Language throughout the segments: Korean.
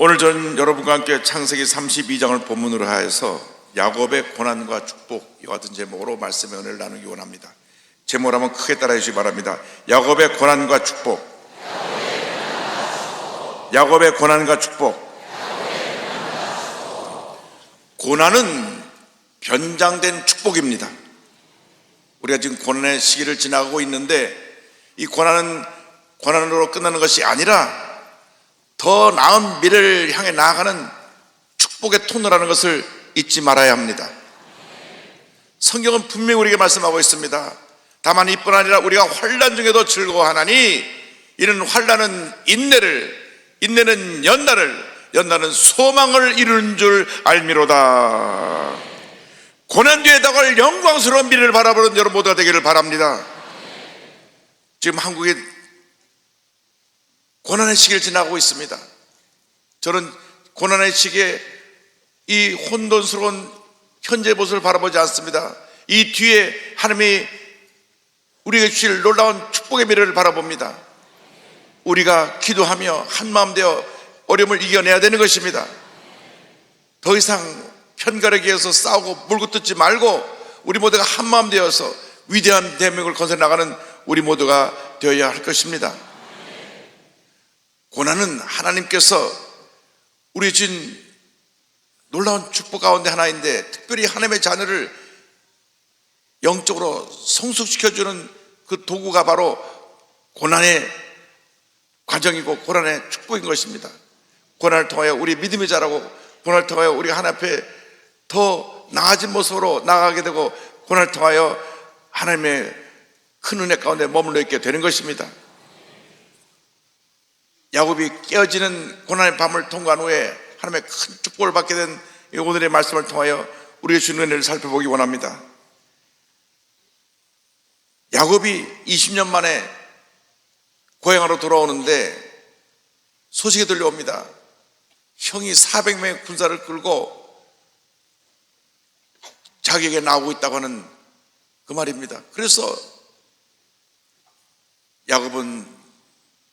오늘 전 여러분과 함께 창세기 32장을 본문으로 하여서 야곱의 고난과 축복 이와 같은 제목으로 말씀의 은혜를 나누기 원합니다. 제목을 한번 크게 따라해 주시기 바랍니다. 야곱의 고난과 축복. 야곱의 고난과 축복. 고난은 변장된 축복입니다. 우리가 지금 고난의 시기를 지나가고 있는데 이 고난은 고난으로 끝나는 것이 아니라 더 나은 미래를 향해 나아가는 축복의 통로라는 것을 잊지 말아야 합니다. 성경은 분명히 우리에게 말씀하고 있습니다. 다만 이뿐 아니라 우리가 환난 중에도 즐거워하나니 이는 환난은 인내는 연단은 소망을 이루는 줄 알미로다. 고난 뒤에 다가올 영광스러운 미래를 바라보는 여러분 모두가 되기를 바랍니다. 지금 한국이 고난의 시기를 지나고 있습니다. 저는 고난의 시기에 이 혼돈스러운 현재의 모습을 바라보지 않습니다. 이 뒤에 하나님이 우리에게 주실 놀라운 축복의 미래를 바라봅니다. 우리가 기도하며 한마음 되어 어려움을 이겨내야 되는 것입니다. 더 이상 편가르기 위해서 싸우고 물고 뜯지 말고 우리 모두가 한마음 되어서 위대한 대한민국을 건설해 나가는 우리 모두가 되어야 할 것입니다. 고난은 하나님께서 우리 주신 놀라운 축복 가운데 하나인데 특별히 하나님의 자녀를 영적으로 성숙시켜주는 그 도구가 바로 고난의 과정이고 고난의 축복인 것입니다. 고난을 통하여 우리 믿음이 자라고 고난을 통하여 우리가 하나님 앞에 더 나아진 모습으로 나아가게 되고 고난을 통하여 하나님의 큰 은혜 가운데 머물러 있게 되는 것입니다. 야곱이 깨어지는 고난의 밤을 통과한 후에 하나님의 큰 축복을 받게 된 오늘의 말씀을 통하여 우리의 주는 은혜를 살펴보기 원합니다. 야곱이 20년 만에 고향으로 돌아오는데 소식이 들려옵니다. 형이 400명의 군사를 끌고 자기에게 나오고 있다고 하는 그 말입니다. 그래서 야곱은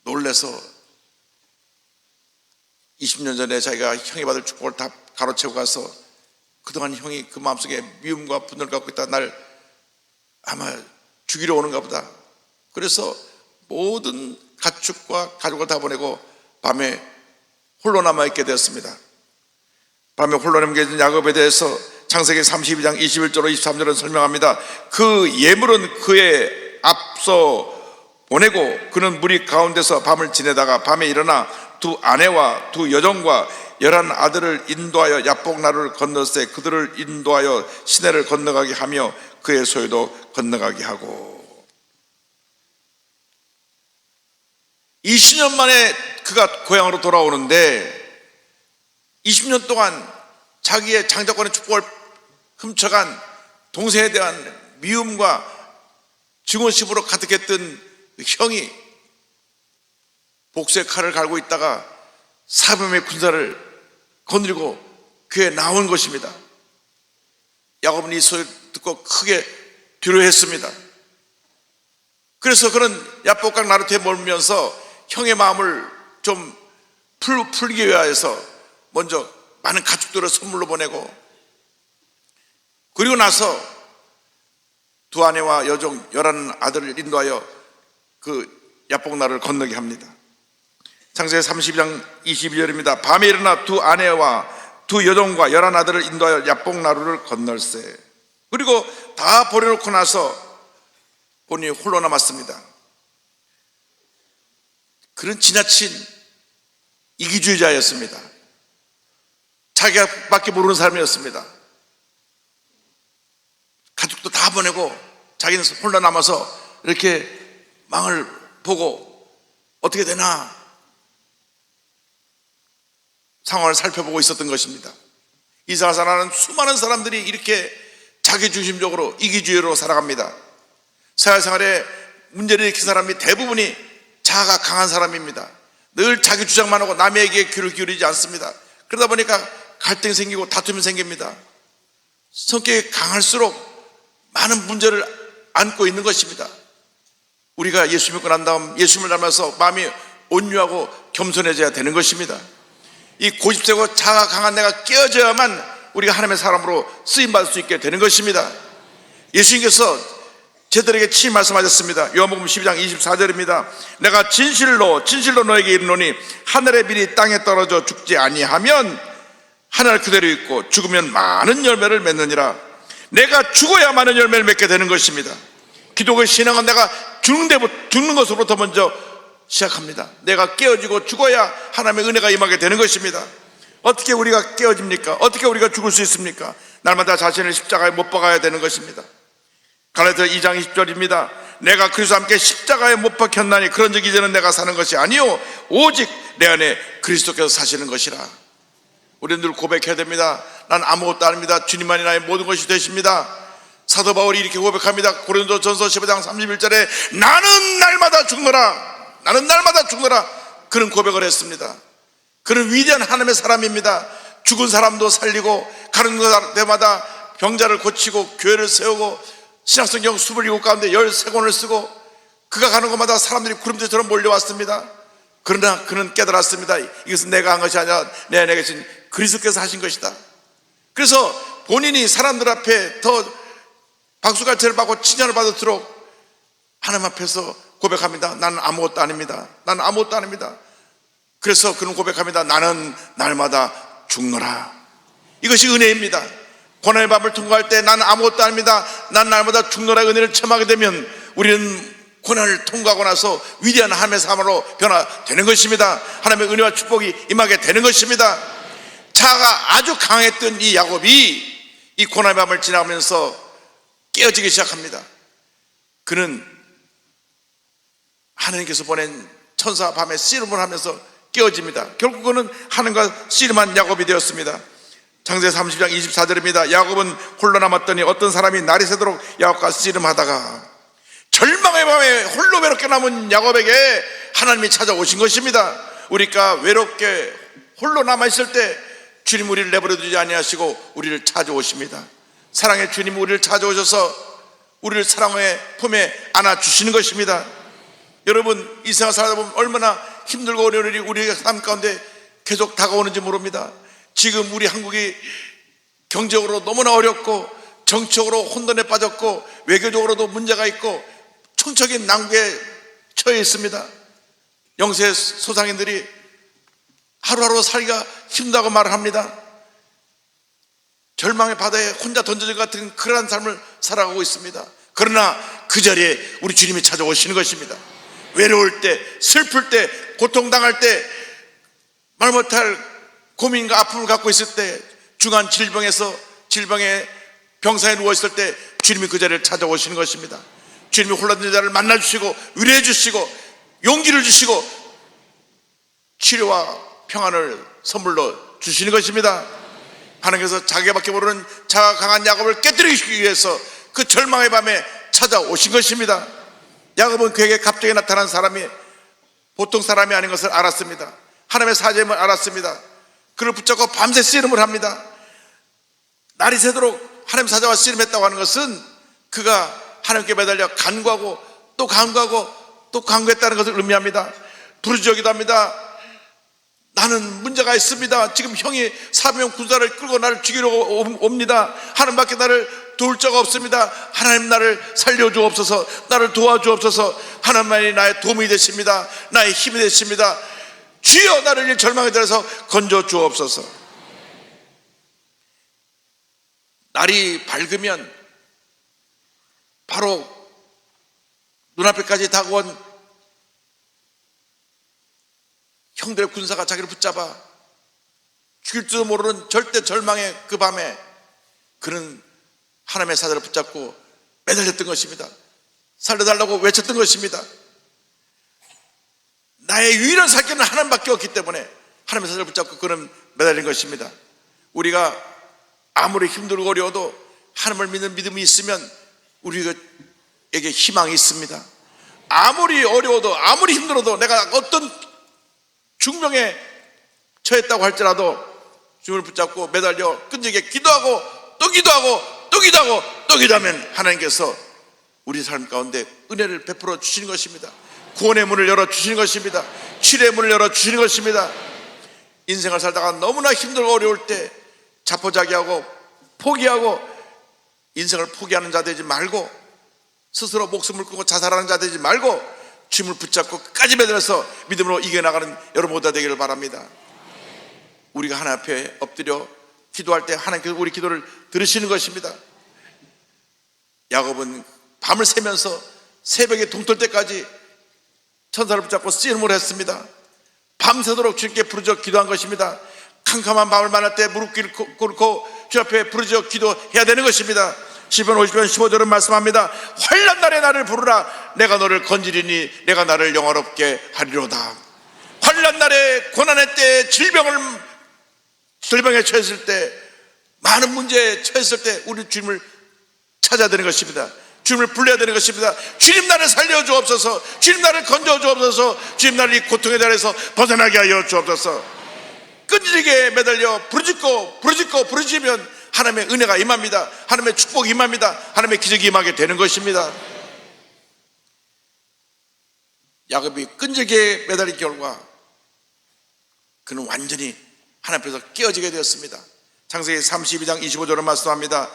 놀라서 20년 전에 자기가 형이 받을 축복을 다 가로채고 가서 그동안 형이 그 마음속에 미움과 분노를 갖고 있다 날 아마 죽이러 오는가 보다. 그래서 모든 가축과 가족을 다 보내고 밤에 홀로 남아있게 되었습니다. 밤에 홀로 남겨진 야곱에 대해서 창세기 32장 21절로 23절은 설명합니다. 그 예물은 그의 앞서 보내고 그는 무리 가운데서 밤을 지내다가 밤에 일어나 두 아내와 두 여종과 11 아들을 인도하여 야복 나루를 건넜으되 그들을 인도하여 시내를 건너가게 하며 그의 소유도 건너가게 하고 20년 만에 그가 고향으로 돌아오는데 20년 동안 자기의 장자권의 축복을 훔쳐간 동생에 대한 미움과 증오심으로 가득했던 형이 복수의 칼을 갈고 있다가 400명의 군사를 거느리고 그에 나온 것입니다. 야곱은 이 소리를 듣고 크게 두려워했습니다. 그래서 그는 야복강 나루터에 머물면서 형의 마음을 좀 풀기 위하여서 먼저 많은 가축들을 선물로 보내고 그리고 나서 두 아내와 여종 11 아들을 인도하여 그 야복 나루를 건너게 합니다. 창세기 32장 22절입니다. 밤에 일어나 두 아내와 두 여종과 11 아들을 인도하여 야복 나루를 건널세. 그리고 다 버려놓고 나서 본인이 홀로 남았습니다. 그런 지나친 이기주의자였습니다. 자기가 밖에 모르는 사람이었습니다. 가족도 다 보내고 자기는 홀로 남아서 이렇게 망을 보고 어떻게 되나 상황을 살펴보고 있었던 것입니다. 이스라엘은 수많은 사람들이 이렇게 자기중심적으로 이기주의로 살아갑니다. 사회생활에 문제를 일으킨 사람이 대부분이 자아가 강한 사람입니다. 늘 자기 주장만 하고 남에게 귀를 기울이지 않습니다. 그러다 보니까 갈등이 생기고 다툼이 생깁니다. 성격이 강할수록 많은 문제를 안고 있는 것입니다. 우리가 예수 믿고 난 다음 예수님을 닮아서 마음이 온유하고 겸손해져야 되는 것입니다. 이 고집세고 자가 강한 내가 깨어져야만 우리가 하나님의 사람으로 쓰임받을 수 있게 되는 것입니다. 예수님께서 제들에게 친히 말씀하셨습니다. 요한복음 12장 24절입니다. 내가 진실로 너에게 이르노니 하늘의 빌이 땅에 떨어져 죽지 아니하면 하늘 그대로 있고 죽으면 많은 열매를 맺느니라. 내가 죽어야 많은 열매를 맺게 되는 것입니다. 기독의 신앙은 내가 죽는 것으로부터 먼저 시작합니다. 내가 깨어지고 죽어야 하나님의 은혜가 임하게 되는 것입니다. 어떻게 우리가 깨어집니까? 어떻게 우리가 죽을 수 있습니까? 날마다 자신을 십자가에 못 박아야 되는 것입니다. 갈라디아 2장 20절입니다. 내가 그리스도와 함께 십자가에 못 박혔나니 그런즉 이제는 내가 사는 것이 아니요 오직 내 안에 그리스도께서 사시는 것이라. 우리는 늘 고백해야 됩니다. 난 아무것도 아닙니다. 주님만이 나의 모든 것이 되십니다. 사도 바울이 이렇게 고백합니다. 고린도전서 15장 31절에 나는 날마다 죽노라 그런 고백을 했습니다. 그는 위대한 하나님의 사람입니다. 죽은 사람도 살리고 가는 데마다 병자를 고치고 교회를 세우고 신약성경 27권 가운데 13권을 쓰고 그가 가는 곳마다 사람들이 구름대처럼 몰려왔습니다. 그러나 그는 깨달았습니다. 이것은 내가 한 것이 아니라 내 안에 계신 그리스도께서 하신 것이다. 그래서 본인이 사람들 앞에 더 박수갈채를 받고 칭찬을 받도록 하나님 앞에서 고백합니다. 나는 아무것도 아닙니다. 나는 아무것도 아닙니다. 그래서 그는 고백합니다. 나는 날마다 죽노라. 이것이 은혜입니다. 고난의 밤을 통과할 때 나는 아무것도 아닙니다. 난 날마다 죽노라의 은혜를 체험하게 되면 우리는 고난을 통과하고 나서 위대한 하나님의 사람으로 변화되는 것입니다. 하나님의 은혜와 축복이 임하게 되는 것입니다. 자아가 아주 강했던 이 야곱이 이 고난의 밤을 지나가면서 깨어지기 시작합니다. 그는 하나님께서 보낸 천사 밤에 씨름을 하면서 깨어집니다. 결국은 하나님과 씨름한 야곱이 되었습니다. 창세기 30장 24절입니다. 야곱은 홀로 남았더니 어떤 사람이 날이 새도록 야곱과 씨름하다가 절망의 밤에 홀로 외롭게 남은 야곱에게 하나님이 찾아오신 것입니다. 우리가 외롭게 홀로 남아있을 때 주님 우리를 내버려두지 아니하시고 우리를 찾아오십니다. 사랑의 주님 우리를 찾아오셔서 우리를 사랑의 품에 안아주시는 것입니다. 여러분 이 세상 살다 보면 얼마나 힘들고 어려운 일이 우리의 삶 가운데 계속 다가오는지 모릅니다. 지금 우리 한국이 경제적으로 너무나 어렵고 정치적으로 혼돈에 빠졌고 외교적으로도 문제가 있고 총적인 난국에 처해 있습니다. 영세 소상인들이 하루하루 살기가 힘들다고 말을 합니다. 절망의 바다에 혼자 던져진 것 같은 그러한 삶을 살아가고 있습니다. 그러나 그 자리에 우리 주님이 찾아오시는 것입니다. 외로울 때, 슬플 때, 고통당할 때, 말 못할 고민과 아픔을 갖고 있을 때, 중한 질병에 병사에 누워있을 때 주님이 그 자리를 찾아오시는 것입니다. 주님이 홀라든 자를 만나주시고 위로해 주시고 용기를 주시고 치료와 평안을 선물로 주시는 것입니다. 하나님께서 자기밖에 모르는 자가 강한 야곱을 깨뜨리기 위해서 그 절망의 밤에 찾아오신 것입니다. 야곱은 그에게 갑자기 나타난 사람이 보통 사람이 아닌 것을 알았습니다. 하나님의 사제임을 알았습니다. 그를 붙잡고 밤새 씨름을 합니다. 날이 새도록 하나님 사자와 씨름했다고 하는 것은 그가 하나님께 매달려 간구하고 또 간구하고 또 간구했다는 것을 의미합니다. 부르짖기도 합니다. 나는 문제가 있습니다. 지금 형이 사병 군사를 끌고 나를 죽이려고 옵니다. 하나님밖에 나를 도울 자가 없습니다. 하나님 나를 살려주옵소서. 나를 도와주옵소서. 하나님만이 나의 도움이 되십니다. 나의 힘이 되십니다. 주여 나를 이 절망에 들어서 건져주옵소서. 날이 밝으면 바로 눈앞에까지 다가온 형들의 군사가 자기를 붙잡아 죽일지도 모르는 절대 절망의 그 밤에 그는 하나님의 사자를 붙잡고 매달렸던 것입니다. 살려달라고 외쳤던 것입니다. 나의 유일한 살길은 하나님밖에 없기 때문에 하나님의 사자를 붙잡고 그는 매달린 것입니다. 우리가 아무리 힘들고 어려워도 하나님을 믿는 믿음이 있으면 우리에게 희망이 있습니다. 아무리 어려워도 아무리 힘들어도 내가 어떤 중병에 처했다고 할지라도 주님을 붙잡고 매달려 끈질기게 기도하고 또 기도하고 또 기도하고 또 기도하면 하나님께서 우리 삶 가운데 은혜를 베풀어 주시는 것입니다. 구원의 문을 열어주시는 것입니다. 치료의 문을 열어주시는 것입니다. 인생을 살다가 너무나 힘들고 어려울 때 자포자기하고 포기하고 인생을 포기하는 자 되지 말고 스스로 목숨을 끊고 자살하는 자 되지 말고 주님을 붙잡고 끝까지 매달려서 믿음으로 이겨나가는 여러분 모두 되기를 바랍니다. 우리가 하나님 앞에 엎드려 기도할 때 하나님께서 우리 기도를 들으시는 것입니다. 야곱은 밤을 새면서 새벽에 동떨 때까지 천사를 붙잡고 씨름을 했습니다. 밤새도록 주님께 부르짖어 기도한 것입니다. 캄캄한 밤을 만날 때 무릎 꿇고 주 앞에 부르짖어 기도해야 되는 것입니다. 시편 50편 15절은 말씀합니다. 환난 날에 나를 부르라. 내가 너를 건지리니 내가 나를 영화롭게 하리로다. 환난 날에 고난의 때 질병에 처했을 때 많은 문제에 처했을 때 우리 주님을 찾아야 되는 것입니다. 주님을 불러야 되는 것입니다. 주님 나를 살려 주옵소서. 주님 나를 건져 주옵소서. 주님 나를 이 고통의 자리에서 벗어나게 하여 주옵소서. 끈질기게 매달려 부르짖으면 하나님의 은혜가 임합니다. 하나님의 축복이 임합니다. 하나님의 기적이 임하게 되는 것입니다. 야곱이 끈질기게 매달린 결과 그는 완전히 하나님 앞에서 깨어지게 되었습니다. 창세기 32장 25절은 말씀합니다.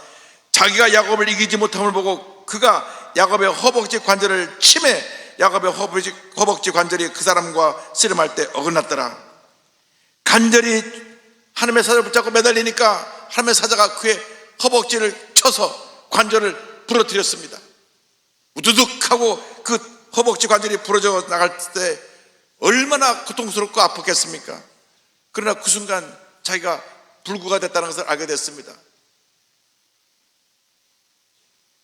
자기가 야곱을 이기지 못함을 보고 그가 야곱의 허벅지 관절을 치매 야곱의 허벅지 관절이 그 사람과 씨름할 때 어긋났더라. 간절히 하나님의 사자를 붙잡고 매달리니까 하나님의 사자가 그의 허벅지를 쳐서 관절을 부러뜨렸습니다. 우두둑 하고 그 허벅지 관절이 부러져 나갈 때 얼마나 고통스럽고 아팠겠습니까? 그러나 그 순간 자기가 불구가 됐다는 것을 알게 됐습니다.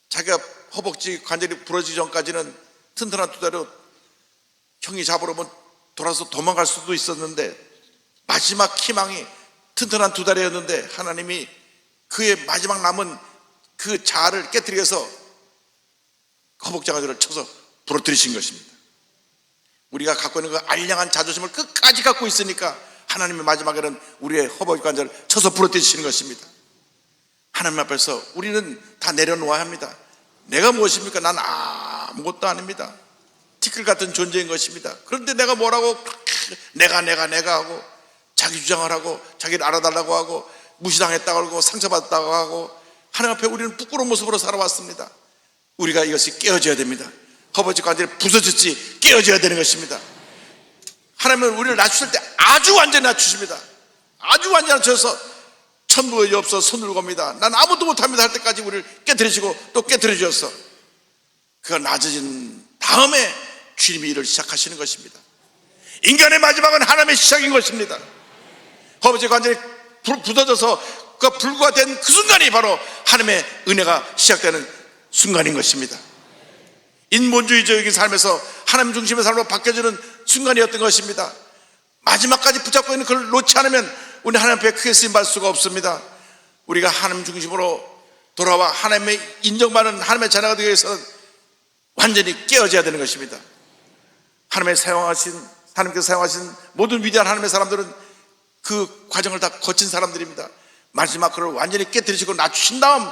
자기가 허벅지 관절이 부러지기 전까지는 튼튼한 두 다리로 형이 잡으러 오면 돌아서 도망갈 수도 있었는데 마지막 희망이 튼튼한 두 다리였는데 하나님이 그의 마지막 남은 그 자아를 깨뜨리기 위해서 허벅지 관절을 쳐서 부러뜨리신 것입니다. 우리가 갖고 있는 그 알량한 자존심을 끝까지 갖고 있으니까 하나님의 마지막에는 우리의 허벅지 관절을 쳐서 부러뜨리시는 것입니다. 하나님 앞에서 우리는 다 내려놓아야 합니다. 내가 무엇입니까? 난 아무것도 아닙니다. 티끌 같은 존재인 것입니다. 그런데 내가 뭐라고 내가 하고 자기 주장을 하고 자기를 알아달라고 하고 무시당했다고 하고 상처받았다고 하고 하나님 앞에 우리는 부끄러운 모습으로 살아왔습니다. 우리가 이것이 깨어져야 됩니다. 허벅지 관절이 부서졌지 깨어져야 되는 것입니다. 하나님은 우리를 낮추실 때 아주 완전히 낮추십니다. 아주 완전히 낮춰서 천부의 없어 손을 겁니다. 난 아무도 못합니다 할 때까지 우리를 깨트리시고 또 깨트려 주셨어. 그가 낮아진 다음에 주님이 일을 시작하시는 것입니다. 인간의 마지막은 하나님의 시작인 것입니다. 허벅지 관절이 부서져서 그 불구가 된 그 순간이 바로 하나님의 은혜가 시작되는 순간인 것입니다. 인본주의적인 삶에서 하나님 중심의 삶으로 바뀌어지는 순간이었던 것입니다. 마지막까지 붙잡고 있는 그걸 놓지 않으면 우리 하나님 앞에 크게 쓰임받을 수가 없습니다. 우리가 하나님 중심으로 돌아와 하나님의 인정받는 하나님의 자녀가 되기 위해서는 완전히 깨어져야 되는 것입니다. 하나님께서 사용하신 모든 위대한 하나님의 사람들은 그 과정을 다 거친 사람들입니다. 마지막 그를 완전히 깨뜨리시고 낮추신 다음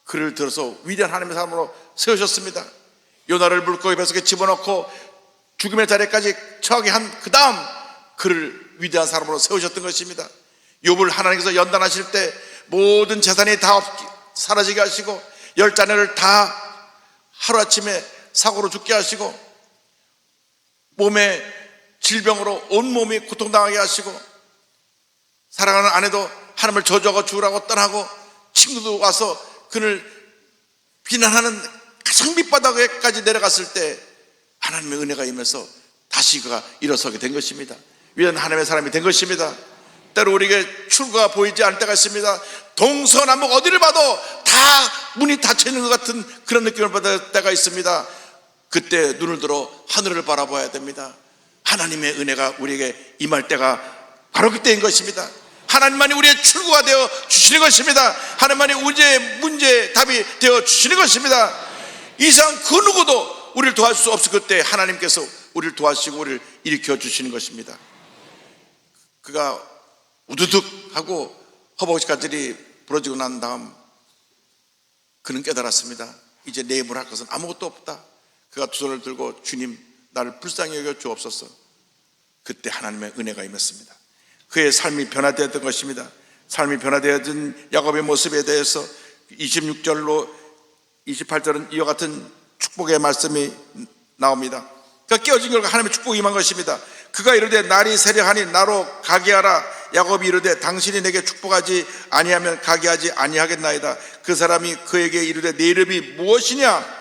그를 들어서 위대한 하나님의 사람으로 세우셨습니다. 요나를 물고기 뱃속에 집어넣고 죽음의 자리까지 처하게 한 그 다음 그를 위대한 사람으로 세우셨던 것입니다. 욥을 하나님께서 연단하실 때 모든 재산이 다 사라지게 하시고 10자녀를 다 하루아침에 사고로 죽게 하시고 몸에 질병으로 온몸이 고통당하게 하시고 사랑하는 아내도 하나님을 저주하고 죽으라고 떠나고 친구도 와서 그를 비난하는 가장 밑바닥에까지 내려갔을 때 하나님의 은혜가 임해서 다시 그가 일어서게 된 것입니다. 위대한 하나님의 사람이 된 것입니다. 때로 우리에게 출구가 보이지 않을 때가 있습니다. 동서남북 어디를 봐도 다 문이 닫혀 있는 것 같은 그런 느낌을 받을 때가 있습니다. 그때 눈을 들어 하늘을 바라봐야 됩니다. 하나님의 은혜가 우리에게 임할 때가 바로 그때인 것입니다. 하나님만이 우리의 출구가 되어 주시는 것입니다. 하나님만이 우리의 문제의 답이 되어 주시는 것입니다. 이상 그 누구도 우리를 도와줄 수 없을 그때 하나님께서 우리를 도와주시고 우리를 일으켜 주시는 것입니다. 그가 우두둑 하고 허벅지 관절이 부러지고 난 다음 그는 깨달았습니다. 이제 내 힘으로 할 것은 아무것도 없다. 그가 두 손을 들고 주님 나를 불쌍히 여겨 주옵소서. 그때 하나님의 은혜가 임했습니다. 그의 삶이 변화되었던 것입니다. 삶이 변화되어진 야곱의 모습에 대해서 26절로 28절은 이와 같은 축복의 말씀이 나옵니다. 그가 깨어진 결과 하나님의 축복이 임한 것입니다. 그가 이르되 날이 새려하니 나로 가게 하라. 야곱이 이르되 당신이 내게 축복하지 아니하면 가게 하지 아니하겠나이다. 그 사람이 그에게 이르되 내 이름이 무엇이냐?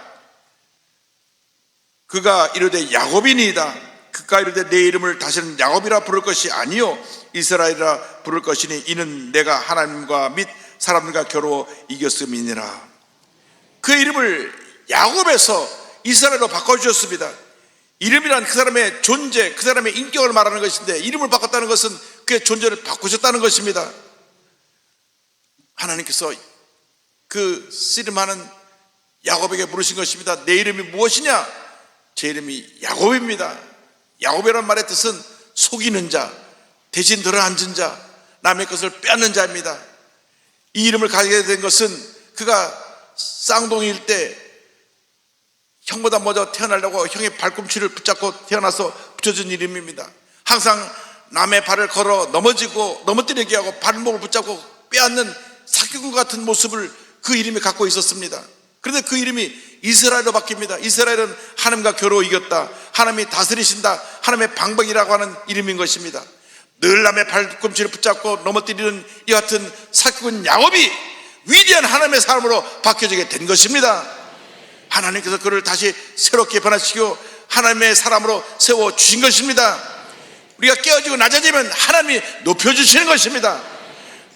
그가 이르되 야곱이니이다. 그가 이르되 내 이름을 다시는 야곱이라 부를 것이 아니요 이스라엘이라 부를 것이니 이는 내가 하나님과 및 사람들과 겨루어 이겼음이니라. 그 이름을 야곱에서 이스라엘로 바꿔주셨습니다. 이름이란 그 사람의 존재, 그 사람의 인격을 말하는 것인데, 이름을 바꿨다는 것은 그의 존재를 바꾸셨다는 것입니다. 하나님께서 그 씨름하는 야곱에게 물으신 것입니다. 내 이름이 무엇이냐? 제 이름이 야곱입니다. 야곱이란 말의 뜻은 속이는 자, 대신 들어앉은 자, 남의 것을 빼앗는 자입니다. 이 이름을 가지게 된 것은 그가 쌍둥이일 때 형보다 먼저 태어나려고 형의 발꿈치를 붙잡고 태어나서 붙여준 이름입니다. 항상 남의 발을 걸어 넘어뜨리게 하고 발목을 붙잡고 빼앗는 사기꾼 같은 모습을 그 이름이 갖고 있었습니다. 그런데 그 이름이 이스라엘로 바뀝니다. 이스라엘은 하나님과 겨루어 이겼다, 하나님이 다스리신다, 하나님의 방백이라고 하는 이름인 것입니다. 늘 남의 발꿈치를 붙잡고 넘어뜨리는 이 같은 사기꾼 야곱이 위대한 하나님의 사람으로 바뀌어지게 된 것입니다. 하나님께서 그를 다시 새롭게 변화시키고 하나님의 사람으로 세워주신 것입니다. 우리가 깨어지고 낮아지면 하나님이 높여주시는 것입니다.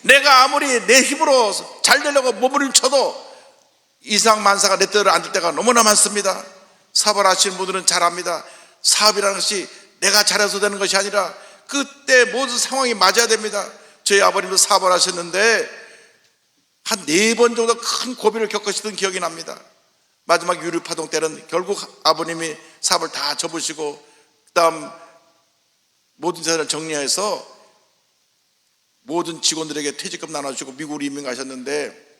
내가 아무리 내 힘으로 잘 되려고 몸부림쳐도 이상만사가 내 뜻을 안 될 때가 너무나 많습니다. 사업을 하시는 분들은 잘 압니다. 사업이라는 것이 내가 잘해서 되는 것이 아니라 그때 모든 상황이 맞아야 됩니다. 저희 아버님도 사업을 하셨는데 한 4번 정도 큰 고비를 겪으시던 기억이 납니다. 마지막 유류파동 때는 결국 아버님이 사업을 다 접으시고 그 다음 모든 재산을 정리해서 모든 직원들에게 퇴직금 나눠주고 미국으로 이민 가셨는데,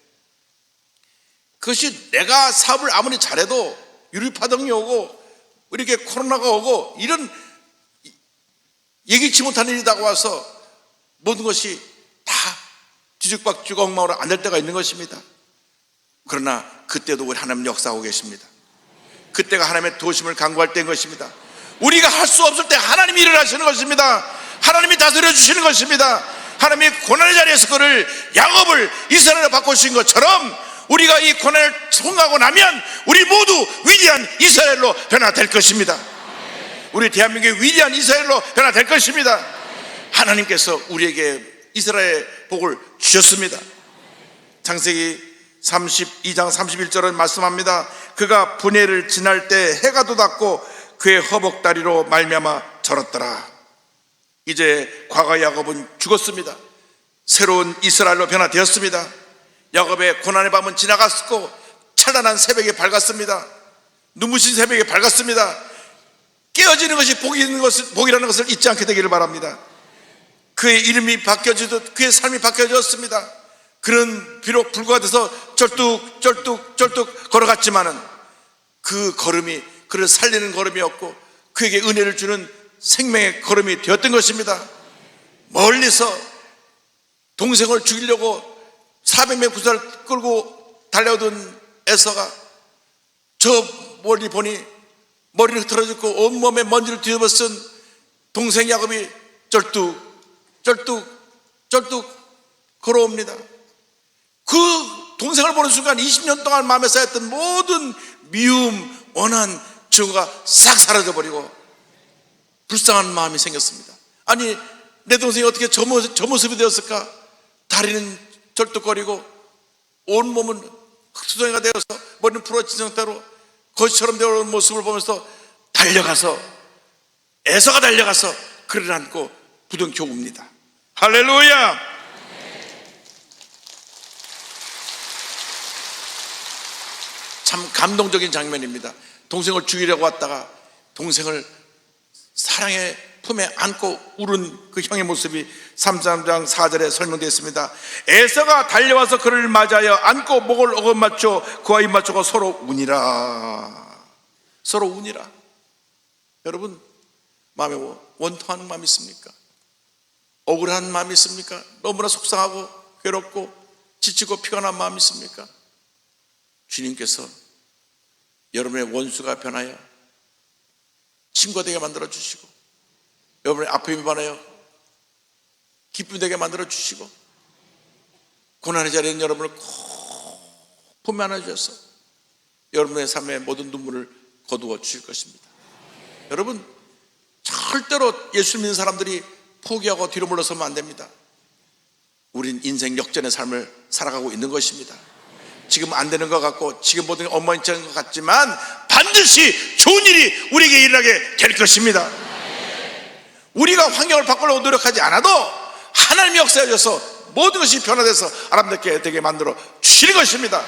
그것이 내가 사업을 아무리 잘해도 유류파동이 오고 이렇게 코로나가 오고 이런 예기치 못한 일이 다가와서 모든 것이 다 뒤죽박죽 엉망으로 안 될 때가 있는 것입니다. 그러나 그때도 우리 하나님 역사하고 계십니다. 그때가 하나님의 도심을 간구할 때인 것입니다. 우리가 할 수 없을 때 하나님이 일을 하시는 것입니다. 하나님이 다스려 주시는 것입니다. 하나님이 고난의 자리에서 그를 야곱을 이스라엘로 바꾸신 것처럼 우리가 이 고난을 통과하고 나면 우리 모두 위대한 이스라엘로 변화될 것입니다. 우리 대한민국의 위대한 이스라엘로 변화될 것입니다. 하나님께서 우리에게 이스라엘의 복을 주셨습니다. 창세기 32장 31절은 말씀합니다. 그가 분해를 지날 때 해가 돋았고 그의 허벅다리로 말미암아 절었더라. 이제 과거 야곱은 죽었습니다. 새로운 이스라엘로 변화되었습니다. 야곱의 고난의 밤은 지나갔고 찬란한 새벽이 밝았습니다. 눈부신 새벽이 밝았습니다. 깨어지는 것이 복이라는 것을 잊지 않게 되기를 바랍니다. 그의 이름이 바뀌어지듯 그의 삶이 바뀌어졌습니다. 그는 비록 불구가 돼서 쩔뚝 걸어갔지만은 그 걸음이 그를 살리는 걸음이었고 그에게 은혜를 주는 생명의 걸음이 되었던 것입니다. 멀리서 동생을 죽이려고 400명 부사를 끌고 달려오던 에서가 저 멀리 보니 머리를 흐트러졌고 온몸에 먼지를 뒤집어쓴 동생 야곱이 쩔뚝 걸어옵니다. 그 동생을 보는 순간 20년 동안 마음에 쌓였던 모든 미움, 원한, 증오가 싹 사라져버리고 불쌍한 마음이 생겼습니다. 아니 내 동생이 어떻게 저 모습이 되었을까? 다리는 절뚝거리고 온몸은 흙투성이가 되어서 머리는 부러진 상태로 거지처럼 되어오는 모습을 보면서 에서가 달려가서 그를 안고 부둥켜 웁니다. 할렐루야! 참 감동적인 장면입니다. 동생을 죽이려고 왔다가 동생을 사랑의 품에 안고 울은 그 형의 모습이 33장 4절에 설명되어 있습니다. 에서가 달려와서 그를 맞아여 안고 목을 어긋맞춰 그와 입맞추고 서로 우니라. 여러분 마음에 원통하는 마음이 있습니까? 억울한 마음이 있습니까? 너무나 속상하고 괴롭고 지치고 피곤한 마음이 있습니까? 주님께서 여러분의 원수가 변하여 친구가 되게 만들어 주시고, 여러분의 아픔이 변하여 기쁨이 되게 만들어 주시고, 고난의 자리에 있는 여러분을 꼭 품에 안아주셔서 여러분의 삶의 모든 눈물을 거두어 주실 것입니다. 여러분, 절대로 예수 믿는 사람들이 포기하고 뒤로 물러서면 안 됩니다. 우린 인생 역전의 삶을 살아가고 있는 것입니다. 지금 안 되는 것 같고 지금 모든 게 엉망진창인 것 같지만 반드시 좋은 일이 우리에게 일어나게 될 것입니다. 우리가 환경을 바꾸려고 노력하지 않아도 하나님이 역사하셔서 모든 것이 변화돼서 아름답게 되게 만들어 주시는 것입니다.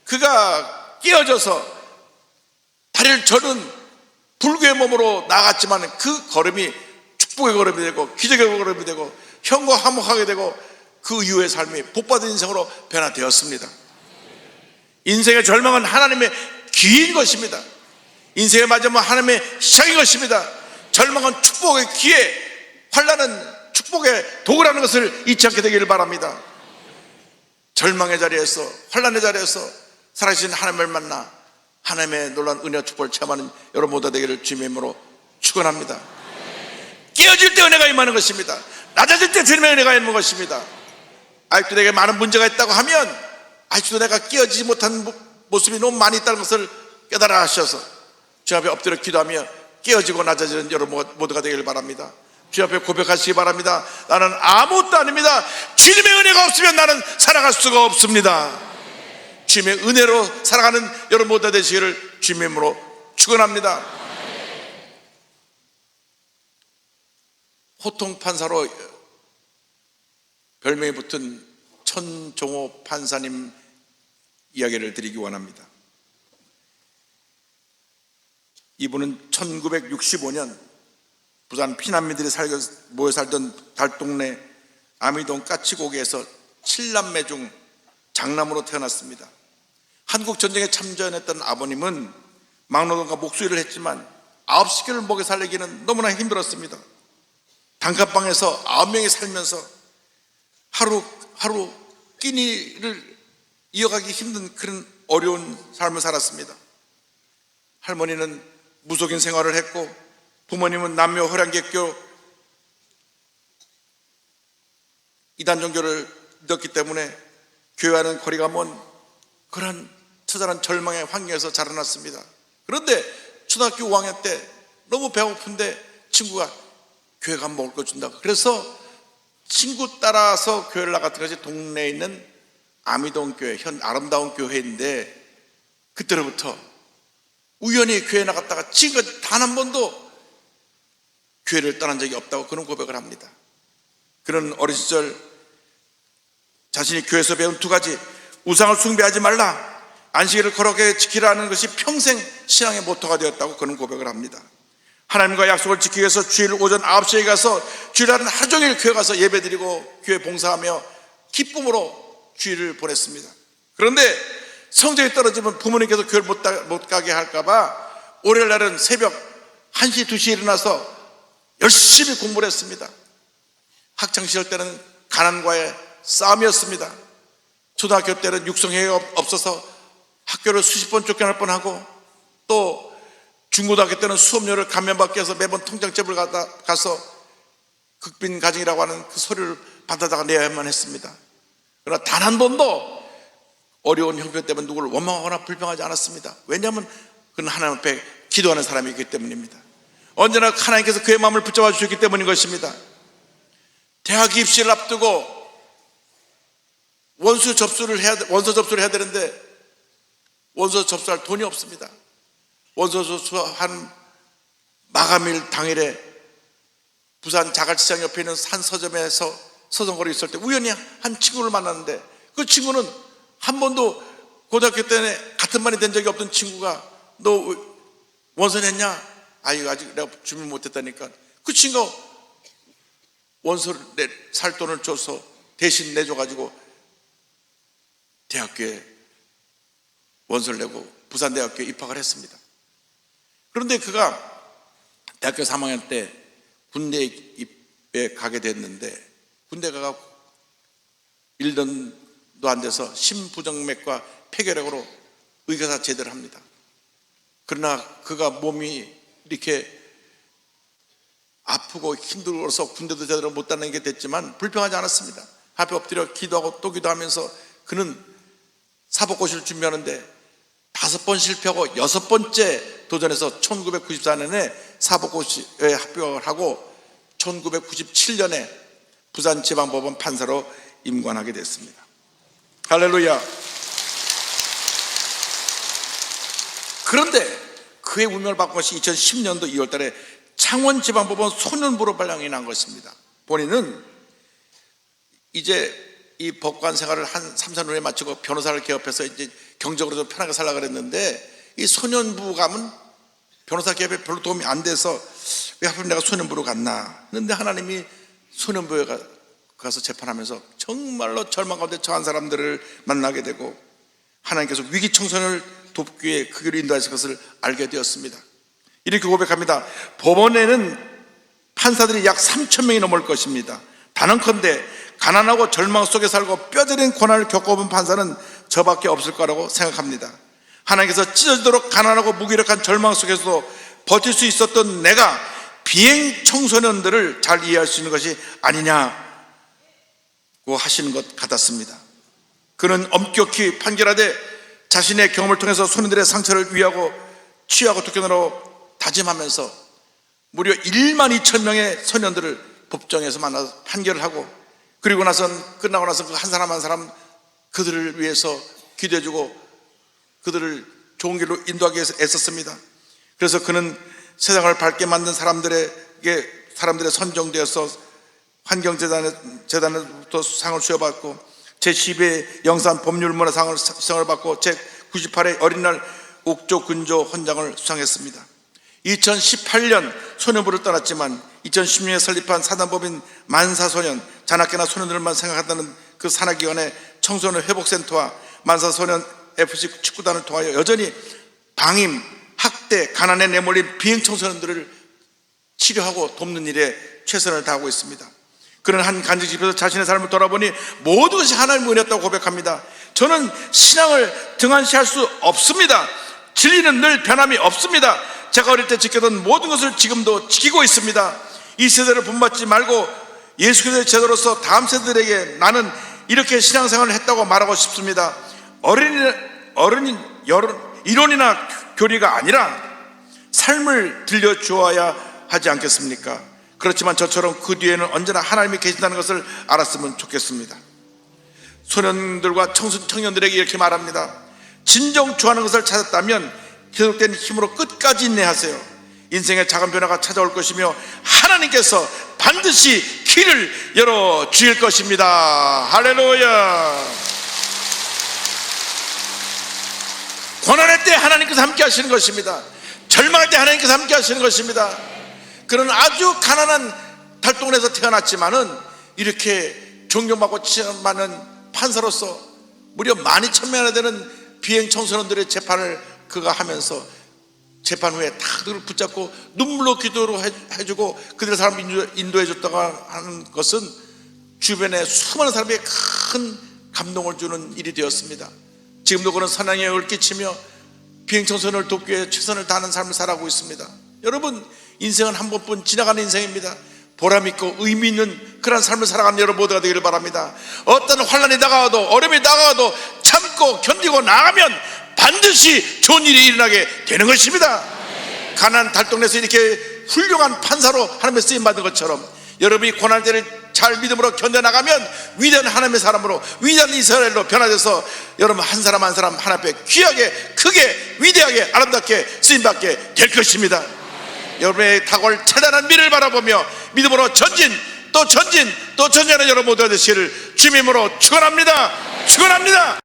그가 깨어져서 다리를 저는 불구의 몸으로 나갔지만 그 걸음이 축복의 걸음이 되고 기적의 걸음이 되고 형과 화목하게 되고 그 이후의 삶이 복받은 인생으로 변화되었습니다. 인생의 절망은 하나님의 기회인 것입니다. 인생의 마지막은 하나님의 시작인 것입니다. 절망은 축복의 기회, 환난은 축복의 도구라는 것을 잊지 않게 되기를 바랍니다. 절망의 자리에서, 환난의 자리에서 살아계신 하나님을 만나 하나님의 놀라운 은혜와 축복을 체험하는 여러분 모두 되기를 주님의 이름으로 축원합니다. 깨어질 때 은혜가 임하는 것입니다. 낮아질 때 주님의 은혜가 임하는 것입니다. 아직도 내게 많은 문제가 있다고 하면 아직도 내가 깨어지지 못한 모습이 너무 많이 있다는 것을 깨달아 하셔서 주 앞에 엎드려 기도하며 깨어지고 낮아지는 여러분 모두가 되기를 바랍니다. 주 앞에 고백하시기 바랍니다. 나는 아무것도 아닙니다. 주님의 은혜가 없으면 나는 살아갈 수가 없습니다. 주님의 은혜로 살아가는 여러분 모두가 되시기를 주님의 이름으로 축원합니다. 호통 판사로 별명이 붙은 천종호 판사님 이야기를 드리기 원합니다. 이분은 1965년 부산 피난민들이 모여 살던 달동네 아미동 까치고개에서 7남매 중 장남으로 태어났습니다. 한국전쟁에 참전했던 아버님은 막노동과 목수일을 했지만 9시계를 먹여 살리기는 너무나 힘들었습니다. 단칸방에서 9명이 살면서 하루 끼니를 이어가기 힘든 그런 어려운 삶을 살았습니다. 할머니는 무속인 생활을 했고 부모님은 남녀 호랑객교 이단 종교를 믿었기 때문에 교회와는 거리가 먼 그런 처절한 절망의 환경에서 자라났습니다. 그런데 초등학교 5학년 때 너무 배고픈데 친구가 교회 가면 먹을 거 준다고, 그래서 친구 따라서 교회를 나갔던 것이 동네에 있는 아미동 교회, 현 아름다운 교회인데, 그때로부터 우연히 교회 나갔다가 지금까지 단 한 번도 교회를 떠난 적이 없다고 그런 고백을 합니다. 그런 어린 시절 자신이 교회에서 배운 2가지, 우상을 숭배하지 말라, 안식일을 거룩하게 지키라는 것이 평생 신앙의 모토가 되었다고 그런 고백을 합니다. 하나님과 약속을 지키기 위해서 주일 오전 9시에 가서 주일날은 하루 종일 교회 가서 예배드리고 교회 봉사하며 기쁨으로 주일을 보냈습니다. 그런데 성적이 떨어지면 부모님께서 교회를 못 가게 할까봐 월요일날은 새벽 1시, 2시에 일어나서 열심히 공부를 했습니다. 학창시절 때는 가난과의 싸움이었습니다. 초등학교 때는 육성회가 없어서 학교를 수십 번 쫓겨날 뻔하고, 또 중고등학교 때는 수업료를 감면받기 위해서 매번 통장집을 가서 극빈 가정이라고 하는 그 서류를 받아다가 내야만 했습니다. 그러나 단 한 번도 어려운 형편 때문에 누구를 원망하거나 불평하지 않았습니다. 왜냐하면 그는 하나님 앞에 기도하는 사람이기 때문입니다. 언제나 하나님께서 그의 마음을 붙잡아 주셨기 때문인 것입니다. 대학 입시를 앞두고 원서 접수를 해야 되는데 원서 접수할 돈이 없습니다. 원서 접수한 마감일 당일에 부산 자갈치장 옆에 있는 한 서점에서 서성거리 있을 때 우연히 한 친구를 만났는데, 그 친구는 한 번도 고등학교 때 같은 반이 된 적이 없던 친구가 너 원서 냈냐? 아유, 아직 내가 준비 못했다니까. 그 친구가 원서를 살 돈을 줘서 대신 내줘가지고 대학교에 원서를 내고 부산대학교에 입학을 했습니다. 그런데 그가 대학교 3학년 때 군대에 가게 됐는데 군대 가가 1년도 안 돼서 심부정맥과 폐결핵으로 의사가 제대를 합니다. 그러나 그가 몸이 이렇게 아프고 힘들어서 군대도 제대로 못 다니는 게 됐지만 불평하지 않았습니다. 앞에 엎드려 기도하고 또 기도하면서 그는 사법고시를 준비하는데 5번 실패하고 6번째 도전해서 1994년에 사법고시에 합격을 하고 1997년에 부산지방법원 판사로 임관하게 됐습니다. 할렐루야. 그런데 그의 운명을 바꾼 것이 2010년도 2월 달에 창원지방법원 소년부로 발령이 난 것입니다. 본인은 이제 이 법관 생활을 한 3, 4년에 마치고 변호사를 개업해서 이제 경제적으로도 편하게 살려고 그랬는데 이 소년부 가면 변호사 개업에 별로 도움이 안 돼서 왜 하필 내가 소년부로 갔나. 그런데 하나님이 소년부에 가서 재판하면서 정말로 절망 가운데 처한 사람들을 만나게 되고 하나님께서 위기 청소년을 돕기 위해 그 길을 인도하실 것을 알게 되었습니다. 이렇게 고백합니다. 법원에는 판사들이 약 3,000명이 넘을 것입니다. 단언컨대 가난하고 절망 속에 살고 뼈저린 고난을 겪어본 판사는 저밖에 없을 거라고 생각합니다. 하나님께서 찢어지도록 가난하고 무기력한 절망 속에서도 버틸 수 있었던 내가 비행 청소년들을 잘 이해할 수 있는 것이 아니냐고 하시는 것 같았습니다. 그는 엄격히 판결하되 자신의 경험을 통해서 소년들의 상처를 위하고 치유하고 돕기로 다짐하면서 무려 12,000명의 소년들을 법정에서 만나서 판결을 하고 그리고 끝나고 나서 그 한 사람 한 사람 그들을 위해서 기도해주고 그들을 좋은 길로 인도하기 위해서 애썼습니다. 그래서 그는 세상을 밝게 만든 사람들의 선정되어서 환경재단으로부터 상을 수여받고 제12회 영산 법률문화상을 수상을 받고 제98회 어린날 옥조 근조 헌장을 수상했습니다. 2018년 소년부를 떠났지만 2016년에 설립한 사단법인 만사소년, 자나깨나 소년들만 생각한다는 그 산하기관의 청소년 회복센터와 만사소년 FC 축구단을 통하여 여전히 방임, 학대, 가난에 내몰린 비행 청소년들을 치료하고 돕는 일에 최선을 다하고 있습니다. 그런 한 간증 집에서 자신의 삶을 돌아보니 모든 것이 하나님의 은혜였다고 고백합니다. 저는 신앙을 등한시할 수 없습니다. 진리는 늘 변함이 없습니다. 제가 어릴 때 지켰던 모든 것을 지금도 지키고 있습니다. 이 세대를 본받지 말고 예수 그리스도의 제자로서 다음 세대들에게 나는 이렇게 신앙생활을 했다고 말하고 싶습니다. 이론이나 교리가 아니라 삶을 들려주어야 하지 않겠습니까? 그렇지만 저처럼 그 뒤에는 언제나 하나님이 계신다는 것을 알았으면 좋겠습니다. 소년들과 청년들에게 이렇게 말합니다. 진정 좋아하는 것을 찾았다면 계속된 힘으로 끝까지 인내하세요. 인생의 작은 변화가 찾아올 것이며 하나님께서 반드시 길을 열어주실 것입니다. 할렐루야. 고난할 때 하나님께서 함께 하시는 것입니다. 절망할 때 하나님께서 함께 하시는 것입니다. 그런 아주 가난한 달동네에서 태어났지만은 이렇게 존경받고 칭찬받는 판사로서 무려 12,000명이나 되는 비행 청소년들의 재판을 그가 하면서 재판 후에 다 그들을 붙잡고 눈물로 기도로 해주고 그들의 삶을 인도해줬다고 하는 것은 주변에 수많은 사람에게 큰 감동을 주는 일이 되었습니다. 지금도 그런 선한 영향을 끼치며 비행 청소년을 돕기 위해 최선을 다하는 삶을 살아가고 있습니다. 여러분, 인생은 한 번뿐 지나가는 인생입니다. 보람있고 의미 있는 그런 삶을 살아가는 여러분 모두가 되기를 바랍니다. 어떤 환난이 다가와도 어려움이 다가와도 참고 견디고 나가면 반드시 좋은 일이 일어나게 되는 것입니다. 가난한 달동네에서 이렇게 훌륭한 판사로 하나님의 쓰임받은 것처럼 여러분이 고난할 때를 잘 믿음으로 견뎌나가면 위대한 하나님의 사람으로 위대한 이스라엘로 변화돼서 여러분 한 사람 한 사람 하나 앞에 귀하게 크게 위대하게 아름답게 쓰임받게 될 것입니다. 여러분의 탁월 찬란한 미래를 바라보며 믿음으로 전진 또 전진하는 여러분 모두가 되시기를 주님으로 축원합니다. 축원합니다.